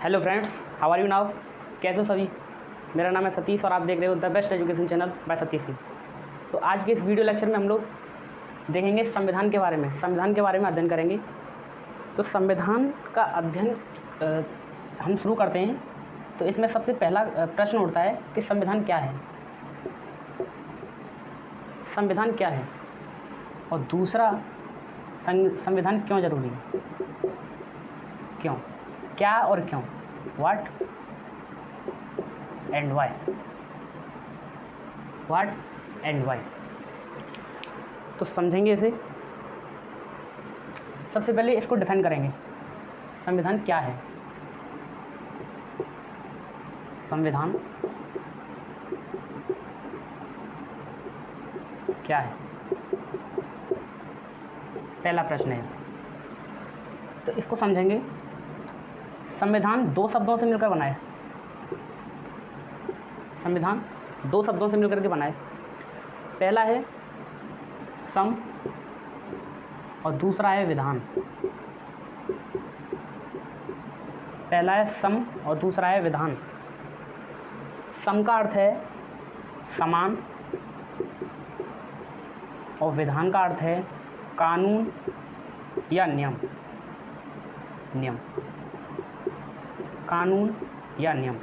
Hello friends, how are you now. कैसे हो सभी। मेरा नाम है सतीश और आप देख रहे हो the best education channel by Satish Singh. तो आज के इस वीडियो लेक्चर में हम लोग देखेंगे संविधान के बारे में, अध्ययन करेंगे। तो संविधान का अध्ययन हम शुरू करते हैं। तो इसमें सबसे पहला प्रश्न उठता है कि संविधान क्या है, संविधान क्या है, और दूसरा संविधान क्यों ज़रूरी है, क्यों, क्या और क्यों, what and why, what and why. तो समझेंगे इसे। सबसे पहले इसको डिफाइन करेंगे, संविधान क्या है। संविधान क्या है, पहला प्रश्न है। तो इसको समझेंगे। संविधान दो शब्दों से मिलकर बना है, संविधान दो शब्दों से मिलकर के बना है। पहला है सम और दूसरा है विधान। पहला है सम और दूसरा है विधान। सम का अर्थ है समान और विधान का अर्थ है कानून या नियम, कानून या नियम।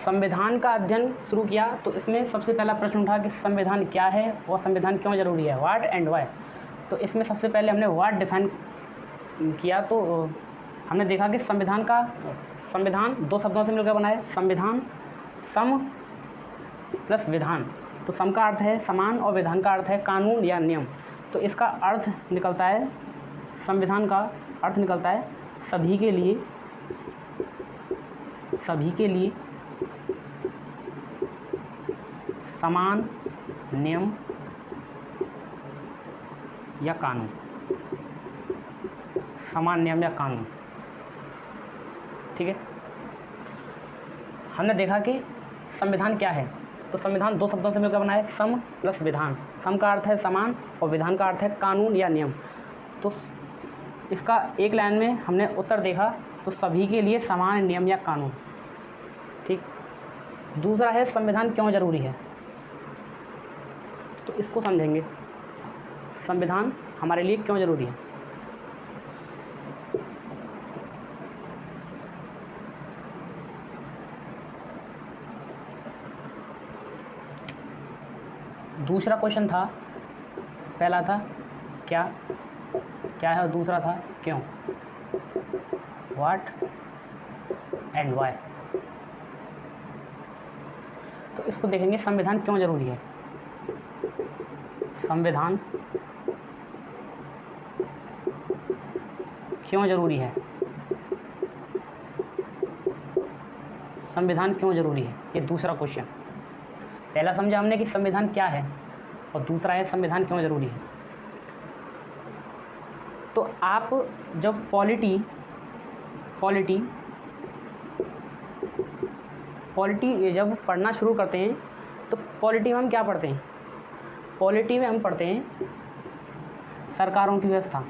संविधान का अध्ययन शुरू किया तो इसमें सबसे पहला प्रश्न उठा कि संविधान क्या है और संविधान क्यों ज़रूरी है, व्हाट एंड वाई। तो इसमें सबसे पहले हमने व्हाट डिफाइन किया। तो हमने देखा कि संविधान दो शब्दों से मिलकर बना है। संविधान सम प्लस विधान। तो सम का अर्थ है समान और विधान का अर्थ है कानून या नियम। तो इसका अर्थ निकलता है, संविधान का अर्थ निकलता है सभी के लिए समान नियम या कानून, समान नियम या कानून। ठीक है। हमने देखा कि संविधान क्या है। तो संविधान दो शब्दों से मिलकर बना है, सम प्लस विधान। सम का अर्थ है समान और विधान का अर्थ है कानून या नियम। तो इसका एक लाइन में हमने उत्तर देखा, तो सभी के लिए समान नियम या कानून। ठीक। दूसरा है संविधान क्यों ज़रूरी है। तो इसको समझेंगे, संविधान हमारे लिए क्यों ज़रूरी है। दूसरा क्वेश्चन था, पहला था क्या है और दूसरा था क्यों, व्हाट एंड वाई। तो इसको देखेंगे, संविधान क्यों ज़रूरी है। संविधान क्यों ज़रूरी है, संविधान क्यों ज़रूरी है, ये दूसरा क्वेश्चन। पहला समझा हमने कि संविधान क्या है और दूसरा है संविधान क्यों ज़रूरी है। तो आप जब पॉलिटी जब पढ़ना शुरू करते हैं तो पॉलिटी में हम क्या पढ़ते हैं, पॉलिटी में हम पढ़ते हैं सरकारों की व्यवस्था,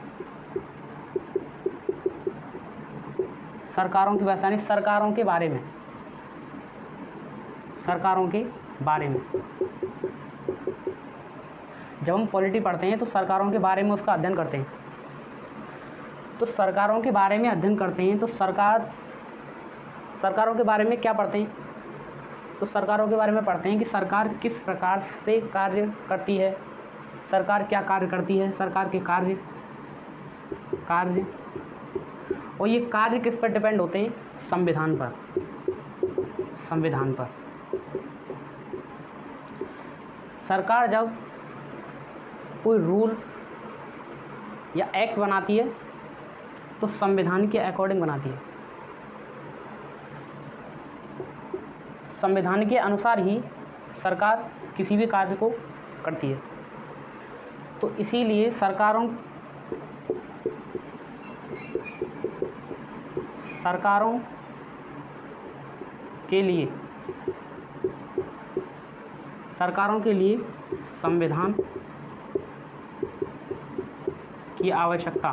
यानी सरकारों के बारे में, जब हम पॉलिटी पढ़ते हैं तो सरकारों के बारे में उसका अध्ययन करते हैं। तो सरकारों के बारे में अध्ययन करते हैं तो सरकारों के बारे में क्या पढ़ते हैं, तो सरकारों के बारे में पढ़ते हैं कि सरकार किस प्रकार से कार्य करती है, सरकार क्या कार्य करती है, सरकार के कार्य और ये कार्य किस पर डिपेंड होते हैं, संविधान पर। सरकार जब कोई रूल या एक्ट बनाती है तो संविधान के अकॉर्डिंग बनाती है, संविधान के अनुसार ही सरकार किसी भी कार्य को करती है। तो इसीलिए सरकारों के लिए संविधान की आवश्यकता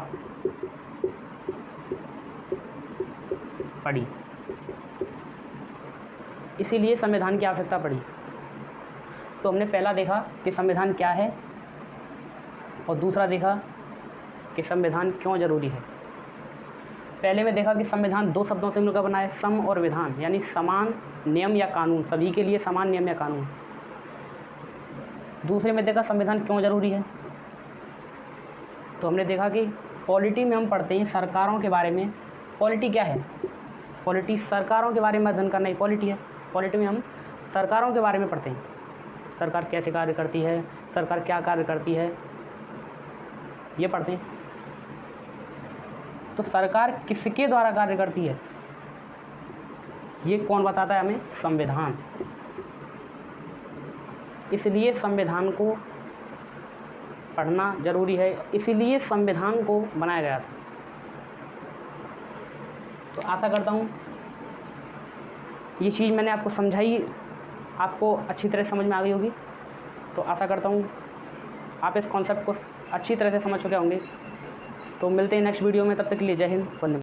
पड़ी, इसीलिए संविधान की आवश्यकता पड़ी। तो हमने पहला देखा कि संविधान क्या है और दूसरा देखा कि संविधान क्यों ज़रूरी है। पहले में देखा कि संविधान दो शब्दों से मिलकर बना है, सम और विधान, यानी समान नियम या कानून, सभी के लिए समान नियम या कानून। दूसरे में देखा संविधान क्यों ज़रूरी है। तो हमने देखा कि पॉलिटी में हम पढ़ते हैं सरकारों के बारे में। पॉलिटी क्या है? पॉलिटी सरकारों के बारे में अध्ययन करना ही पॉलिटी है। पॉलिटी में हम सरकारों के बारे में पढ़ते हैं, सरकार कैसे कार्य करती है, सरकार क्या कार्य करती है, ये पढ़ते हैं। तो सरकार किसके द्वारा कार्य करती है, ये कौन बताता है हमें? संविधान। इसलिए संविधान को पढ़ना ज़रूरी है, इसीलिए संविधान को बनाया गया था। तो आशा करता हूँ ये चीज़ मैंने आपको समझाई, आपको अच्छी तरह समझ में आ गई होगी। तो आशा करता हूँ आप इस कॉन्सेप्ट को अच्छी तरह से समझ चुके होंगे। तो मिलते हैं नेक्स्ट वीडियो में, तब तक के लिए जय हिंद, वंदे।